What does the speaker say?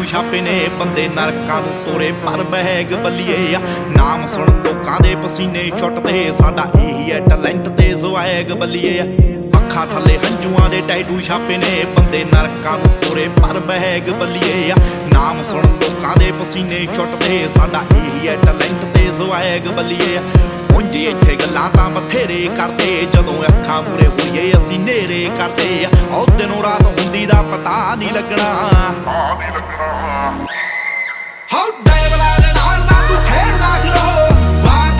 ਛਾਪੇ ਨੇ ਬੰਦੇ ਨਰਕਾਂ ਨੂੰ ਤੋਰੇ ਪਰ ਬਹਿਗ ਬੱਲੀਏ ਆ। ਨਾਮ ਸੁਣ ਲੋਕਾਂ ਦੇ ਪਸੀਨੇ ਛੁੱਟਦੇ, ਸਾਡਾ ਇਹੀ ਹੈ ਟੈਲੈਂਟ ਤੇ ਸਵੈਗ ਬੱਲੀਏ ਆ। ਅੱਖਾਂ ਥੱਲੇ ਹੰਝੂਆਂ ਦੇ ਟੈਟੂ ਛਾਪੇ ਨੇ ਬੰਦੇ ਨਰਕਾਂ ਨੂੰ ਤੋਰੇ ਪਰ ਬਹਿਗ ਬੱਲੀਏ ਆ। ਨਾਮ ਸੁਣ ਲੋਕਾਂ ਦੇ ਪਸੀਨੇ ਛੁੱਟਦੇ, ਸਾਡਾ ਇਹੀ ਹੈ ਟੈਲੈਂਟ ਤੇ ਸਵੈਗ ਬੱਲੀਏ ਆ। ਉਂਝ ਇੱਥੇ ਗੱਲਾਂ ਤਾਂ ਬਥੇਰੇ ਕਰਦੇ, ਜਦੋਂ ਅੱਖਾਂ ਮੂਰੇ ਹੋਈਏ ਅਸੀਂ ਨੇਰੇ ਕਰਦੇ ਆ। ਉਹ ਦਿਨੋਂ ਰਾਤ ਹੁੰਦੀ ਦਾ ਪਤਾ ਨਹੀਂ ਲੱਗਣਾ। ਹਾਉ ਡੈਵਲਾਂ ਦੇ ਨਾਲ ਨਾ ਤੂੰ ਖੇਡਣਾ ਕਰੋ, ਵਾਰ